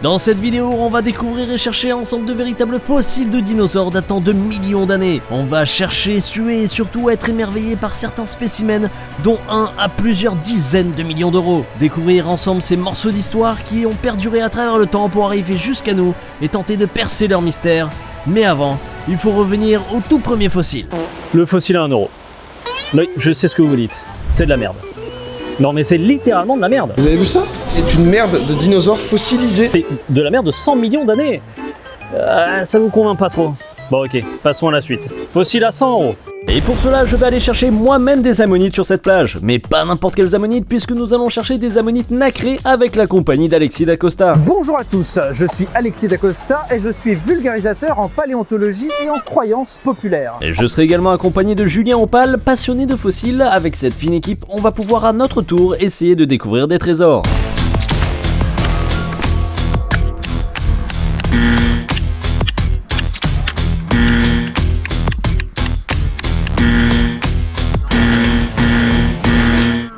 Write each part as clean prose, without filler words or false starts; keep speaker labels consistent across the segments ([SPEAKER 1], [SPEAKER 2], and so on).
[SPEAKER 1] Dans cette vidéo, on va découvrir et chercher ensemble de véritables fossiles de dinosaures datant de millions d'années. On va chercher, suer et surtout être émerveillé par certains spécimens, dont un à plusieurs dizaines de millions d'euros. Découvrir ensemble ces morceaux d'histoire qui ont perduré à travers le temps pour arriver jusqu'à nous et tenter de percer leur mystère. Mais avant, il faut revenir au tout premier fossile.
[SPEAKER 2] Le fossile à 1 euro. Oui, je sais ce que vous dites. C'est de la merde. Non mais c'est littéralement de la merde.
[SPEAKER 3] Vous avez vu ça? C'est une merde de dinosaures fossilisés.
[SPEAKER 2] C'est de la merde de 100 millions d'années. Ça vous convainc pas trop. Bon ok, passons à la suite. Fossile à 100 euros.
[SPEAKER 1] Et pour cela, je vais aller chercher moi-même des ammonites sur cette plage. Mais pas n'importe quelles ammonites, puisque nous allons chercher des ammonites nacrées avec la compagnie d'Alexis Dacosta.
[SPEAKER 4] Bonjour à tous, je suis Alexis Dacosta et je suis vulgarisateur en paléontologie et en croyances populaires.
[SPEAKER 1] Et je serai également accompagné de Julien Opal, passionné de fossiles. Avec cette fine équipe, on va pouvoir à notre tour essayer de découvrir des trésors.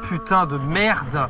[SPEAKER 4] Putain de merde!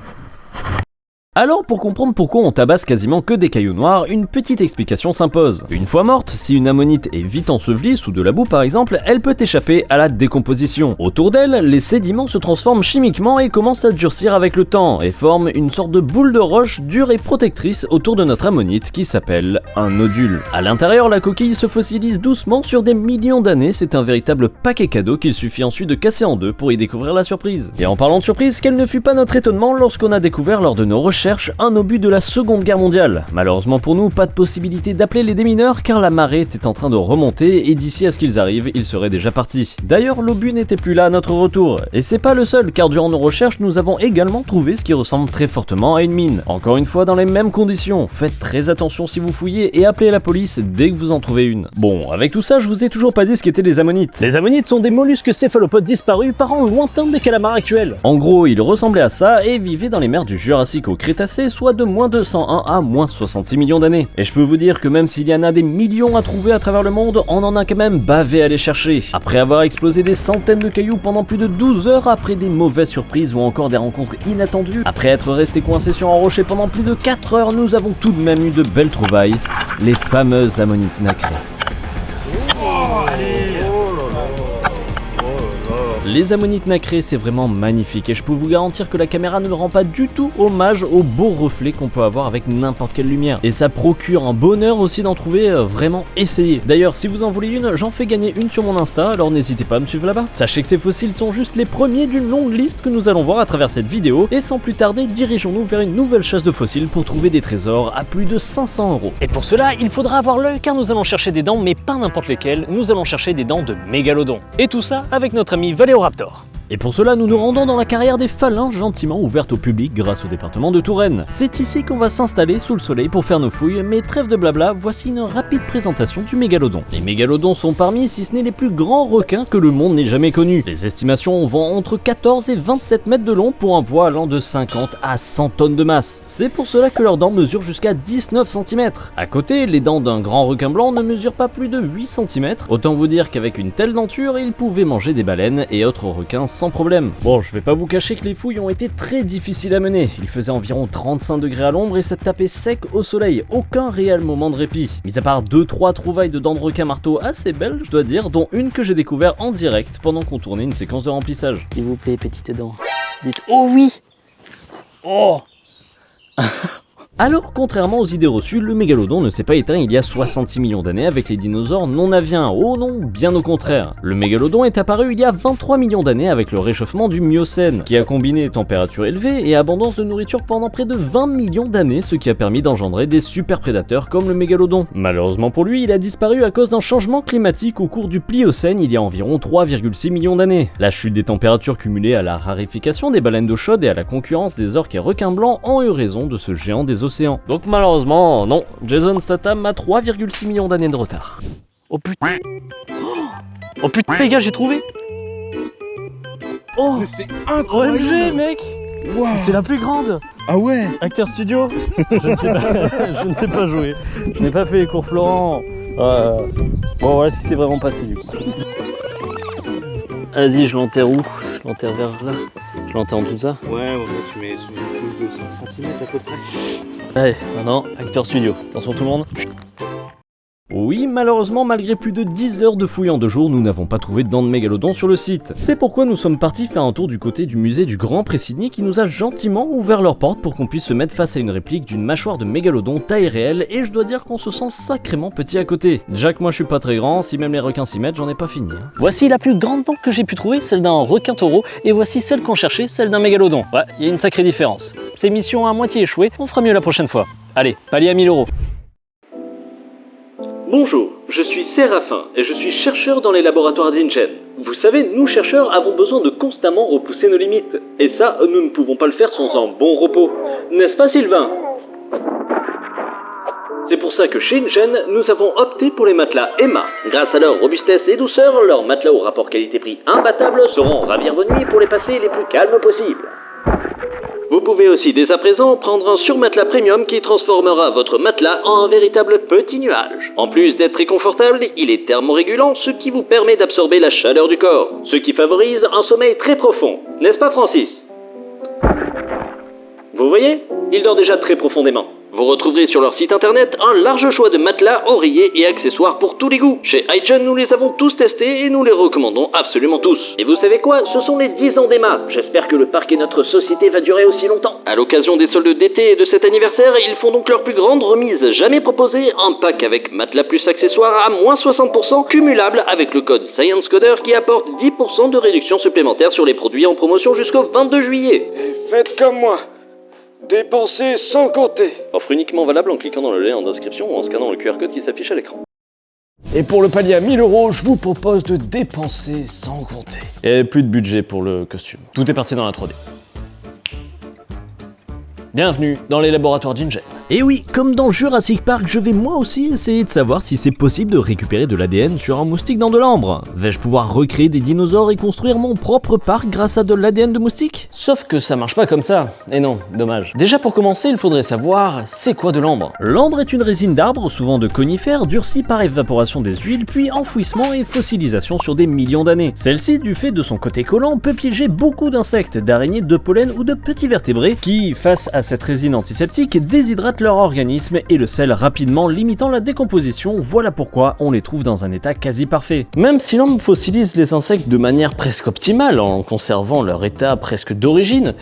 [SPEAKER 1] Alors, pour comprendre pourquoi on tabasse quasiment que des cailloux noirs, une petite explication s'impose. Une fois morte, si une ammonite est vite ensevelie sous de la boue par exemple, elle peut échapper à la décomposition. Autour d'elle, les sédiments se transforment chimiquement et commencent à durcir avec le temps, et forment une sorte de boule de roche dure et protectrice autour de notre ammonite qui s'appelle un nodule. À l'intérieur, la coquille se fossilise doucement sur des millions d'années, c'est un véritable paquet cadeau qu'il suffit ensuite de casser en deux pour y découvrir la surprise. Et en parlant de surprise, quel ne fut pas notre étonnement lorsqu'on a découvert lors de nos recherches un obus de la Seconde Guerre mondiale. Malheureusement pour nous, pas de possibilité d'appeler les démineurs car la marée était en train de remonter et d'ici à ce qu'ils arrivent, ils seraient déjà partis. D'ailleurs, l'obus n'était plus là à notre retour. Et c'est pas le seul car durant nos recherches, nous avons également trouvé ce qui ressemble très fortement à une mine. Encore une fois dans les mêmes conditions. Faites très attention si vous fouillez et appelez la police dès que vous en trouvez une. Bon, avec tout ça, je vous ai toujours pas dit ce qu'étaient les ammonites.
[SPEAKER 2] Les ammonites sont des mollusques céphalopodes disparus parents lointains des calamars actuels.
[SPEAKER 1] En gros, ils ressemblaient à ça et vivaient dans les mers du Jurassique au Crétacé, soit de moins 201 à moins 66 millions d'années. Et je peux vous dire que même s'il y en a des millions à trouver à travers le monde, on en a quand même bavé à les chercher. Après avoir explosé des centaines de cailloux pendant plus de 12 heures, après des mauvaises surprises ou encore des rencontres inattendues, après être resté coincé sur un rocher pendant plus de 4 heures, nous avons tout de même eu de belles trouvailles, les fameuses ammonites nacrées. Les ammonites nacrées, c'est vraiment magnifique et je peux vous garantir que la caméra ne rend pas du tout hommage aux beaux reflets qu'on peut avoir avec n'importe quelle lumière. Et ça procure un bonheur aussi d'en trouver, vraiment essayez. D'ailleurs, si vous en voulez une, j'en fais gagner une sur mon Insta, alors n'hésitez pas à me suivre là-bas. Sachez que ces fossiles sont juste les premiers d'une longue liste que nous allons voir à travers cette vidéo et sans plus tarder, dirigeons-nous vers une nouvelle chasse de fossiles pour trouver des trésors à plus de 500 euros.
[SPEAKER 2] Et pour cela, il faudra avoir l'œil car nous allons chercher des dents, mais pas n'importe lesquelles, nous allons chercher des dents de mégalodons. Et tout ça avec notre ami Valéoraptor.
[SPEAKER 1] Et pour cela, nous nous rendons dans la carrière des phalanges gentiment ouverte au public grâce au département de Touraine. C'est ici qu'on va s'installer sous le soleil pour faire nos fouilles, mais trêve de blabla, voici une rapide présentation du mégalodon. Les mégalodons sont parmi, si ce n'est les plus grands requins que le monde n'ait jamais connus. Les estimations vont entre 14 et 27 mètres de long pour un poids allant de 50 à 100 tonnes de masse. C'est pour cela que leurs dents mesurent jusqu'à 19 cm. À côté, les dents d'un grand requin blanc ne mesurent pas plus de 8 cm. Autant vous dire qu'avec une telle denture, ils pouvaient manger des baleines et autres requins sans problème. Bon, je vais pas vous cacher que les fouilles ont été très difficiles à mener. Il faisait environ 35 degrés à l'ombre et ça tapait sec au soleil. Aucun réel moment de répit. Mis à part 2-3 trouvailles de dents de requin marteau assez belles, je dois dire, dont une que j'ai découvert en direct pendant qu'on tournait une séquence de remplissage.
[SPEAKER 2] S'il vous plaît, petites dents. Dites oh oui! Oh!
[SPEAKER 1] Alors, contrairement aux idées reçues, le mégalodon ne s'est pas éteint il y a 66 millions d'années avec les dinosaures non aviens. Oh non, bien au contraire. Le mégalodon est apparu il y a 23 millions d'années avec le réchauffement du Miocène, qui a combiné température élevée et abondance de nourriture pendant près de 20 millions d'années, ce qui a permis d'engendrer des super prédateurs comme le mégalodon. Malheureusement pour lui, il a disparu à cause d'un changement climatique au cours du Pliocène il y a environ 3,6 millions d'années. La chute des températures cumulée à la raréfaction des baleines d'eau chaude et à la concurrence des orques et requins blancs ont eu raison de ce géant des océans. Donc malheureusement, non, Jason Statham a 3,6 millions d'années de retard.
[SPEAKER 2] Oh putain! Oh putain, les gars, j'ai trouvé! Oh!
[SPEAKER 3] Mais c'est incroyable!
[SPEAKER 2] OMG, mec!
[SPEAKER 3] Wow.
[SPEAKER 2] C'est la plus grande!
[SPEAKER 3] Ah ouais!
[SPEAKER 2] Acteur studio? Je ne sais pas jouer. Je n'ai pas fait les cours Florent. Bon, voilà ce qui s'est vraiment passé du coup. Vas-y, je l'enterre où? Je l'enterre vers là? Je l'enterre en tout ça?
[SPEAKER 3] Ouais, en fait, tu mets sous une couche 5 cm à peu près.
[SPEAKER 2] Allez, maintenant, Acteur Studio. Attention tout le monde.
[SPEAKER 1] Oui, malheureusement, malgré plus de 10 heures de fouilles en 2 jours, nous n'avons pas trouvé de dents de mégalodon sur le site. C'est pourquoi nous sommes partis faire un tour du côté du musée du Grand Pré-Sydney qui nous a gentiment ouvert leurs portes pour qu'on puisse se mettre face à une réplique d'une mâchoire de mégalodon taille réelle, et je dois dire qu'on se sent sacrément petit à côté. Déjà que moi je suis pas très grand, si même les requins s'y mettent, j'en ai pas fini.
[SPEAKER 2] Voici la plus grande dent que j'ai pu trouver, celle d'un requin taureau, et voici celle qu'on cherchait, celle d'un mégalodon. Ouais, il y a une sacrée différence. C'est mission à moitié échouée, on fera mieux la prochaine fois. Allez, palier à 1000 €.
[SPEAKER 1] Bonjour, je suis Séraphin et je suis chercheur dans les laboratoires d'InGen. Vous savez, nous chercheurs avons besoin de constamment repousser nos limites. Et ça, nous ne pouvons pas le faire sans un bon repos. N'est-ce pas Sylvain ? C'est pour ça que chez InGen, nous avons opté pour les matelas Emma. Grâce à leur robustesse et douceur, leurs matelas au rapport qualité-prix imbattable seront ravir vos nuits pour les passer les plus calmes possibles. Vous pouvez aussi dès à présent prendre un surmatelas premium qui transformera votre matelas en un véritable petit nuage. En plus d'être très confortable, il est thermorégulant, ce qui vous permet d'absorber la chaleur du corps, ce qui favorise un sommeil très profond. N'est-ce pas Francis ? Vous voyez ? Il dort déjà très profondément. Vous retrouverez sur leur site internet un large choix de matelas, oreillers et accessoires pour tous les goûts. Chez InGen, nous les avons tous testés et nous les recommandons absolument tous. Et vous savez quoi ? Ce sont les 10 ans d'Emma. J'espère que le parc et notre société va durer aussi longtemps. À l'occasion des soldes d'été et de cet anniversaire, ils font donc leur plus grande remise jamais proposée, un pack avec matelas plus accessoires à moins 60% cumulable avec le code ScienceCoder qui apporte 10% de réduction supplémentaire sur les produits en promotion jusqu'au 22 juillet.
[SPEAKER 3] Et faites comme moi. Dépensez sans compter.
[SPEAKER 1] Offre uniquement valable en cliquant dans le lien en description ou en scannant le QR code qui s'affiche à l'écran.
[SPEAKER 2] Et pour le palier à 1000 €, je vous propose de dépenser sans compter. Et plus de budget pour le costume. Tout est parti dans la 3D. Bienvenue dans les laboratoires d'InGen.
[SPEAKER 1] Et oui, comme dans Jurassic Park, je vais moi aussi essayer de savoir si c'est possible de récupérer de l'ADN sur un moustique dans de l'ambre. Vais-je pouvoir recréer des dinosaures et construire mon propre parc grâce à de l'ADN de moustique ?
[SPEAKER 2] Sauf que ça marche pas comme ça. Et non, dommage. Déjà pour commencer, il faudrait savoir c'est quoi de l'ambre.
[SPEAKER 1] L'ambre est une résine d'arbre, souvent de conifères, durcie par évaporation des huiles, puis enfouissement et fossilisation sur des millions d'années. Celle-ci, du fait de son côté collant, peut piéger beaucoup d'insectes, d'araignées, de pollen ou de petits vertébrés qui, face à cette résine antiseptique, déshydratent leur organisme et le scellent rapidement, limitant la décomposition. Voilà pourquoi on les trouve dans un état quasi parfait.
[SPEAKER 2] Même si l'ambre fossilise les insectes de manière presque optimale, en conservant leur état presque d'origine,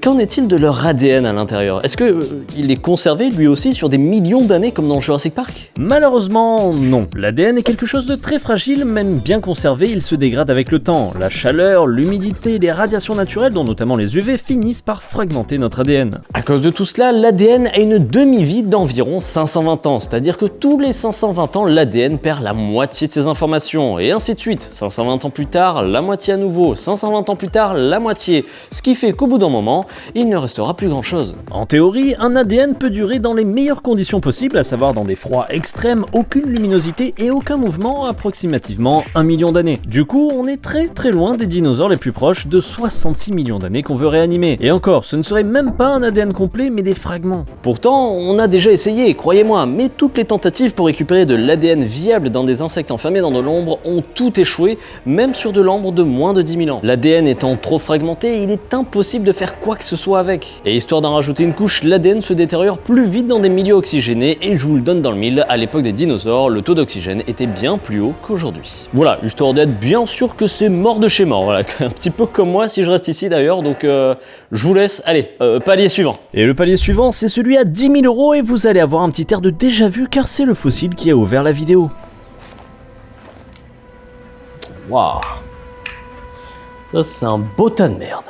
[SPEAKER 2] qu'en est-il de leur ADN à l'intérieur ? Est-ce qu'il est conservé lui aussi sur des millions d'années comme dans Jurassic Park ?
[SPEAKER 1] Malheureusement, non. L'ADN est quelque chose de très fragile, même bien conservé, il se dégrade avec le temps. La chaleur, l'humidité, les radiations naturelles, dont notamment les UV, finissent par fragmenter notre ADN.
[SPEAKER 2] À cause de tout cela, l'ADN a une demi-vie d'environ 520 ans, c'est-à-dire que tous les 520 ans, l'ADN perd la moitié de ses informations, et ainsi de suite. 520 ans plus tard, la moitié à nouveau, 520 ans plus tard, la moitié, ce qui fait qu'au bout d'un moment, il ne restera plus grand-chose.
[SPEAKER 1] En théorie, un ADN peut durer dans les meilleures conditions possibles, à savoir dans des froids extrêmes, aucune luminosité et aucun mouvement, approximativement 1 million d'années. Du coup, on est très loin des dinosaures les plus proches de 66 millions d'années qu'on veut réanimer. Et encore, ce ne serait même pas un ADN complet, mais des fragments.
[SPEAKER 2] Pourtant, on a déjà essayé, croyez-moi, mais toutes les tentatives pour récupérer de l'ADN viable dans des insectes enfermés dans de l'ombre ont tout échoué, même sur de l'ambre de moins de 10 000 ans. L'ADN étant trop fragmenté, il est impossible de faire quoi que ce soit avec. Et histoire d'en rajouter une couche, l'ADN se détériore plus vite dans des milieux oxygénés, et je vous le donne dans le mille, à l'époque des dinosaures, le taux d'oxygène était bien plus haut qu'aujourd'hui. Voilà, histoire d'être bien sûr que c'est mort de chez mort, voilà, un petit peu comme moi si je reste ici d'ailleurs, donc je vous laisse, allez, palier suivant.
[SPEAKER 1] Et le palier suivant, c'est celui à 10 000 € et vous allez avoir un petit air de déjà-vu car c'est le fossile qui a ouvert la vidéo.
[SPEAKER 2] Waouh. Ça c'est un beau tas de merde.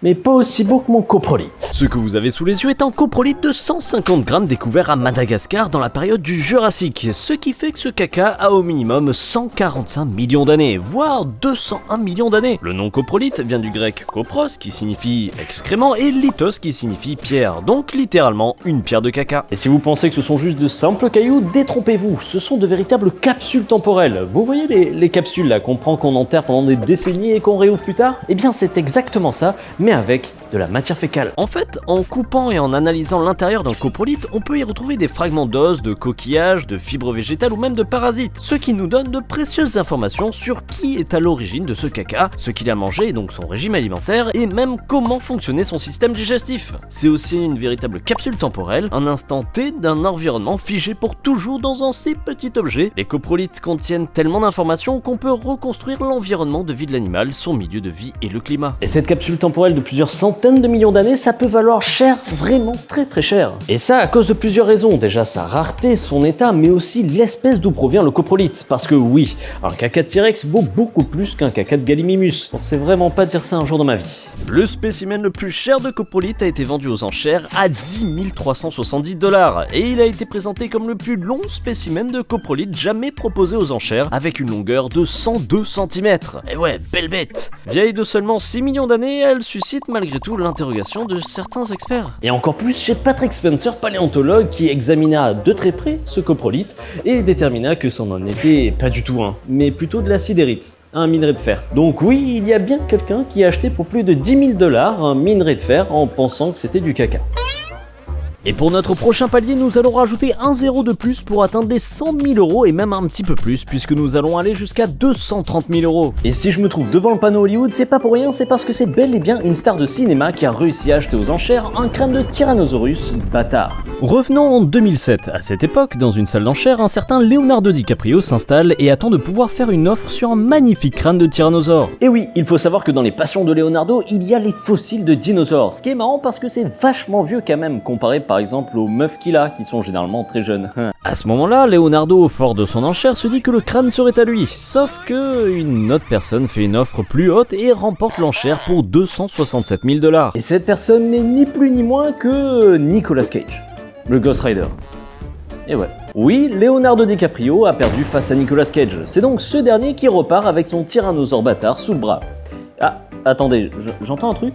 [SPEAKER 2] Mais pas aussi beau que mon coprolite.
[SPEAKER 1] Ce que vous avez sous les yeux est un coprolite de 150 grammes découvert à Madagascar dans la période du Jurassique, ce qui fait que ce caca a au minimum 145 millions d'années, voire 201 millions d'années. Le nom coprolite vient du grec kopros qui signifie excrément et lithos qui signifie pierre, donc littéralement une pierre de caca.
[SPEAKER 2] Et si vous pensez que ce sont juste de simples cailloux, détrompez-vous, ce sont de véritables capsules temporelles. Vous voyez les capsules là qu'on prend, qu'on enterre pendant des décennies et qu'on réouvre plus tard ? Eh bien c'est exactement ça, mais avec de la matière fécale.
[SPEAKER 1] En fait, en coupant et en analysant l'intérieur d'un coprolite, on peut y retrouver des fragments d'os, de coquillages, de fibres végétales ou même de parasites, ce qui nous donne de précieuses informations sur qui est à l'origine de ce caca, ce qu'il a mangé et donc son régime alimentaire, et même comment fonctionnait son système digestif. C'est aussi une véritable capsule temporelle, un instant T d'un environnement figé pour toujours dans un si petit objet. Les coprolites contiennent tellement d'informations qu'on peut reconstruire l'environnement de vie de l'animal, son milieu de vie et le climat.
[SPEAKER 2] Et cette capsule temporelle de plusieurs centaines de millions d'années, ça peut valoir cher, vraiment très cher. Et ça à cause de plusieurs raisons. Déjà sa rareté, son état, mais aussi l'espèce d'où provient le coprolite. Parce que oui, un caca de T-Rex vaut beaucoup plus qu'un caca de Gallimimus. Je pensais vraiment pas dire ça un jour dans ma vie.
[SPEAKER 1] Le spécimen le plus cher de coprolite a été vendu aux enchères à 10 370 $, et il a été présenté comme le plus long spécimen de coprolite jamais proposé aux enchères, avec une longueur de 102 cm. Et ouais, belle bête. Vieille de seulement 6 millions d'années, elle suscite malgré tout l'interrogation de certains experts.
[SPEAKER 2] Et encore plus chez Patrick Spencer, paléontologue, qui examina de très près ce coprolite et détermina que ça n'en était pas du tout un, mais plutôt de la sidérite, un minerai de fer. Donc oui, il y a bien quelqu'un qui a acheté pour plus de 10 000 $ un minerai de fer en pensant que c'était du caca.
[SPEAKER 1] Et pour notre prochain palier, nous allons rajouter un zéro de plus pour atteindre les 100 000 € et même un petit peu plus, puisque nous allons aller jusqu'à 230 000 €.
[SPEAKER 2] Et si je me trouve devant le panneau Hollywood, c'est pas pour rien, c'est parce que c'est bel et bien une star de cinéma qui a réussi à acheter aux enchères un crâne de Tyrannosaurus bâtard.
[SPEAKER 1] Revenons en 2007. À cette époque, dans une salle d'enchères, un certain Leonardo DiCaprio s'installe et attend de pouvoir faire une offre sur un magnifique crâne de tyrannosaure.
[SPEAKER 2] Et oui, il faut savoir que dans les passions de Leonardo, il y a les fossiles de dinosaures, ce qui est marrant parce que c'est vachement vieux quand même, comparé par exemple aux meufs qu'il a, qui sont généralement très jeunes.
[SPEAKER 1] À ce moment-là, Leonardo, fort de son enchère, se dit que le crâne serait à lui, sauf que une autre personne fait une offre plus haute et remporte l'enchère pour 267 000 $.
[SPEAKER 2] Et cette personne n'est ni plus ni moins que Nicolas Cage, le Ghost Rider. Et ouais. Oui, Leonardo DiCaprio a perdu face à Nicolas Cage. C'est donc ce dernier qui repart avec son tyrannosaure bâtard sous le bras. Ah, attendez, j'entends un truc ?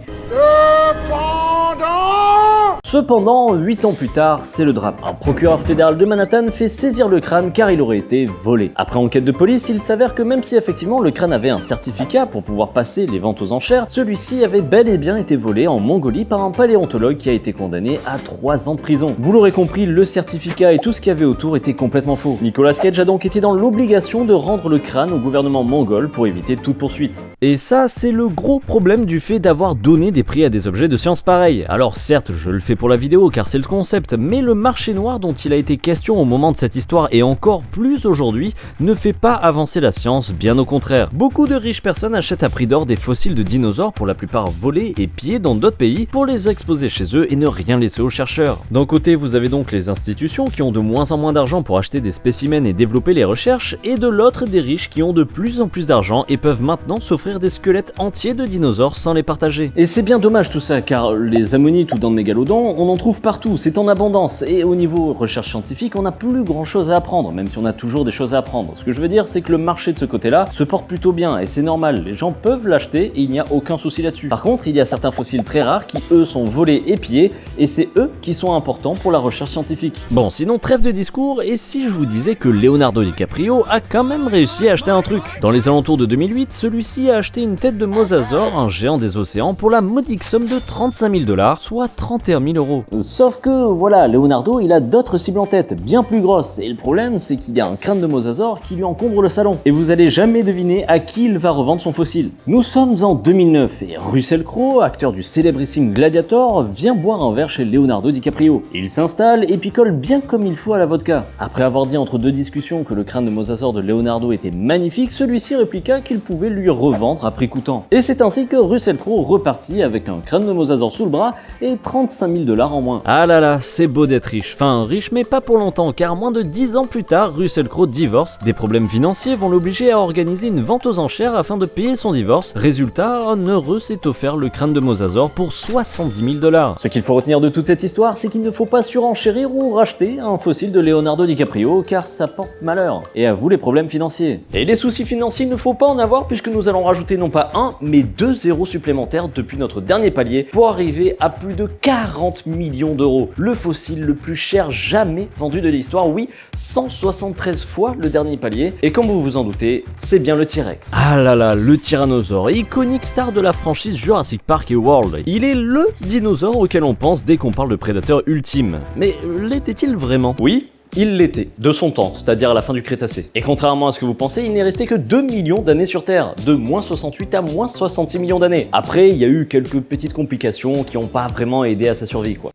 [SPEAKER 2] Cependant, 8 ans plus tard, c'est le drame. Un procureur fédéral de Manhattan fait saisir le crâne car il aurait été volé. Après enquête de police, il s'avère que même si effectivement le crâne avait un certificat pour pouvoir passer les ventes aux enchères, celui-ci avait bel et bien été volé en Mongolie par un paléontologue qui a été condamné à 3 ans de prison. Vous l'aurez compris, le certificat et tout ce qu'il y avait autour était complètement faux. Nicolas Cage a donc été dans l'obligation de rendre le crâne au gouvernement mongol pour éviter toute poursuite.
[SPEAKER 1] Et ça, c'est le gros problème du fait d'avoir donné des prix à des objets de science pareils. Alors certes, je le fais pour la vidéo car c'est le concept, mais le marché noir dont il a été question au moment de cette histoire et encore plus aujourd'hui ne fait pas avancer la science, bien au contraire. Beaucoup de riches personnes achètent à prix d'or des fossiles de dinosaures, pour la plupart volés et pillés dans d'autres pays, pour les exposer chez eux et ne rien laisser aux chercheurs. D'un côté, vous avez donc les institutions qui ont de moins en moins d'argent pour acheter des spécimens et développer les recherches, et de l'autre des riches qui ont de plus en plus d'argent et peuvent maintenant s'offrir des squelettes entiers de dinosaures sans les partager.
[SPEAKER 2] Et c'est bien dommage tout ça, car les ammonites ou dents de mégalodons, on en trouve partout, c'est en abondance, et au niveau recherche scientifique, on n'a plus grand chose à apprendre, même si on a toujours des choses à apprendre. Ce que je veux dire, c'est que le marché de ce côté-là se porte plutôt bien, et c'est normal, les gens peuvent l'acheter et il n'y a aucun souci là-dessus. Par contre, il y a certains fossiles très rares qui, eux, sont volés et pillés, et c'est eux qui sont importants pour la recherche scientifique.
[SPEAKER 1] Bon, sinon, trêve de discours, et si je vous disais que Leonardo DiCaprio a quand même réussi à acheter un truc? Dans les alentours de 2008, celui-ci a acheté une tête de mosasaure, un géant des océans, pour la modique somme de 35 000 $, soit 31 000 €.
[SPEAKER 2] Sauf que, voilà, Leonardo, il a d'autres cibles en tête, bien plus grosses, et le problème, c'est qu'il y a un crâne de mosasaure qui lui encombre le salon, et vous allez jamais deviner à qui il va revendre son fossile. Nous sommes en 2009, et Russell Crowe, acteur du célébrissime Gladiator, vient boire un verre chez Leonardo DiCaprio. Il s'installe et picole bien comme il faut à la vodka. Après avoir dit entre deux discussions que le crâne de mosasaure de Leonardo était magnifique, celui-ci répliqua qu'il pouvait lui revendre à prix coûtant. Et c'est ainsi que Russell Crowe repartit avec un crâne de mosasaure sous le bras et 35 000 $ en moins.
[SPEAKER 1] Ah là là, c'est beau d'être riche. Enfin, riche mais pas pour longtemps, car moins de 10 ans plus tard, Russell Crowe divorce. Des problèmes financiers vont l'obliger à organiser une vente aux enchères afin de payer son divorce. Résultat, un heureux s'est offert le crâne de mosasaure pour 70 000 $.
[SPEAKER 2] Ce qu'il faut retenir de toute cette histoire, c'est qu'il ne faut pas surenchérir ou racheter un fossile de Leonardo DiCaprio, car ça porte malheur. Et à vous les problèmes financiers. Et les soucis financiers, il ne faut pas en avoir, puisque nous allons rajouter non pas un, mais 2 zéros supplémentaires depuis notre dernier palier, pour arriver à plus de 40 150 millions d'euros. Le fossile le plus cher jamais vendu de l'histoire, oui, 173 fois le dernier palier. Et comme vous vous en doutez, c'est bien le T-Rex.
[SPEAKER 1] Ah là là, le tyrannosaure, iconique star de la franchise Jurassic Park et World. Il est LE dinosaure auquel on pense dès qu'on parle de prédateur ultime. Mais l'était-il vraiment?
[SPEAKER 2] Oui, il l'était, de son temps, c'est-à-dire à la fin du Crétacé. Et contrairement à ce que vous pensez, il n'est resté que 2 millions d'années sur Terre, de moins 68 à moins 66 millions d'années. Après, il y a eu quelques petites complications qui n'ont pas vraiment aidé à sa survie, quoi.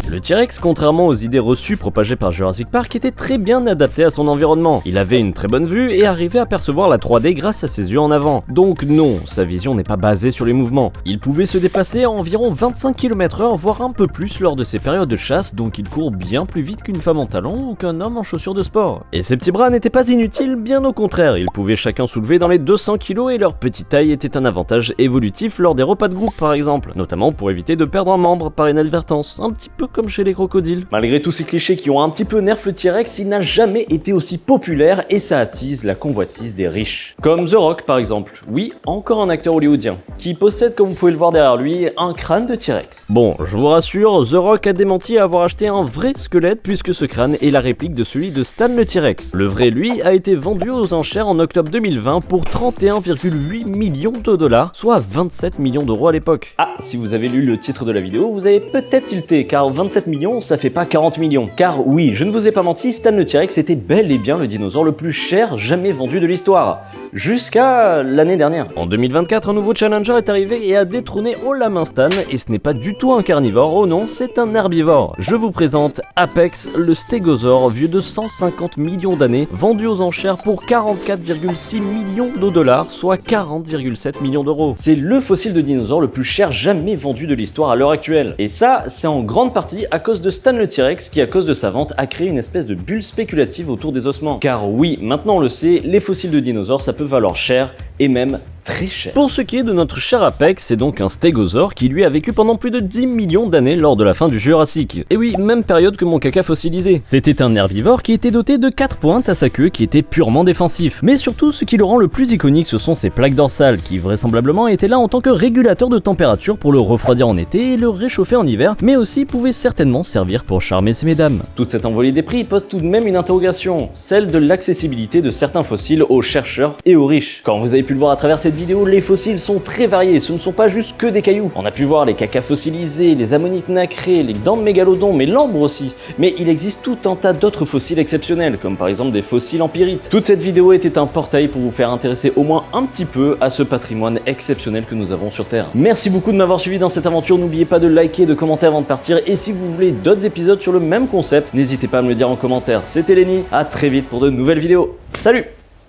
[SPEAKER 1] Le T-Rex, contrairement aux idées reçues propagées par Jurassic Park, était très bien adapté à son environnement. Il avait une très bonne vue et arrivait à percevoir la 3D grâce à ses yeux en avant. Donc non, sa vision n'est pas basée sur les mouvements. Il pouvait se déplacer à environ 25 km/h, voire un peu plus lors de ses périodes de chasse, donc il court bien plus vite qu'une femme en talons ou qu'un homme en chaussures de sport. Et ses petits bras n'étaient pas inutiles, bien au contraire, ils pouvaient chacun soulever dans les 200 kg et leur petite taille était un avantage évolutif lors des repas de groupe par exemple, notamment pour éviter de perdre un membre par inadvertance, un petit peu comme chez les crocodiles.
[SPEAKER 2] Malgré tous ces clichés qui ont un petit peu nerf le T-Rex, il n'a jamais été aussi populaire et ça attise la convoitise des riches. Comme The Rock par exemple, oui, encore un acteur hollywoodien, qui possède, comme vous pouvez le voir derrière lui, un crâne de T-Rex.
[SPEAKER 1] Bon, je vous rassure, The Rock a démenti avoir acheté un vrai squelette puisque ce crâne est la réplique de celui de Stan le T-Rex. Le vrai, lui, a été vendu aux enchères en octobre 2020 pour 31,8 millions de dollars, soit 27 millions d'euros à l'époque.
[SPEAKER 2] Ah, si vous avez lu le titre de la vidéo, vous avez peut-être tilté, car 27 millions, ça fait pas 40 millions. Car oui, je ne vous ai pas menti, Stan le T-Rex était bel et bien le dinosaure le plus cher jamais vendu de l'histoire. Jusqu'à l'année dernière.
[SPEAKER 1] En 2024, un nouveau challenger est arrivé et a détrôné haut la main Stan, et ce n'est pas du tout un carnivore, oh non, c'est un herbivore. Je vous présente Apex, le stégosaure, vieux de 150 millions d'années, vendu aux enchères pour 44,6 millions de dollars, soit 40,7 millions d'euros.
[SPEAKER 2] C'est le fossile de dinosaure le plus cher jamais vendu de l'histoire à l'heure actuelle. Et ça, c'est en grande partie à cause de Stan le T-Rex qui, à cause de sa vente, a créé une espèce de bulle spéculative autour des ossements. Car oui, maintenant on le sait, les fossiles de dinosaures, ça peut valoir cher et même très cher.
[SPEAKER 1] Pour ce qui est de notre cher Apex, c'est donc un stégosaure qui lui a vécu pendant plus de 10 millions d'années lors de la fin du Jurassique. Et oui, même période que mon caca fossilisé. C'était un herbivore qui était doté de 4 pointes à sa queue qui était purement défensif. Mais surtout, ce qui le rend le plus iconique, ce sont ses plaques dorsales qui vraisemblablement étaient là en tant que régulateur de température pour le refroidir en été et le réchauffer en hiver, mais aussi pouvaient certainement servir pour charmer ces mesdames.
[SPEAKER 2] Toute cette envolée des prix pose tout de même une interrogation, celle de l'accessibilité de certains fossiles aux chercheurs et aux riches. Quand vous avez pu le voir à travers cette vidéo, les fossiles sont très variés, ce ne sont pas juste que des cailloux. On a pu voir les cacas fossilisés, les ammonites nacrés, les dents de mégalodon, mais l'ambre aussi. Mais il existe tout un tas d'autres fossiles exceptionnels, comme par exemple des fossiles en pyrite. Toute cette vidéo était un portail pour vous faire intéresser au moins un petit peu à ce patrimoine exceptionnel que nous avons sur Terre. Merci beaucoup de m'avoir suivi dans cette aventure, n'oubliez pas de liker, de commenter avant de partir, et si vous voulez d'autres épisodes sur le même concept, n'hésitez pas à me le dire en commentaire. C'était Lenny, à très vite pour de nouvelles vidéos. Salut!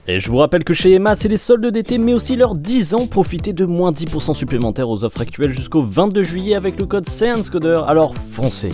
[SPEAKER 1] Et je vous rappelle que chez Emma, c'est les soldes d'été, mais aussi leurs 10 ans. Profitez de moins 10% supplémentaires aux offres actuelles jusqu'au 22 juillet avec le code ScienceCoder, alors foncez!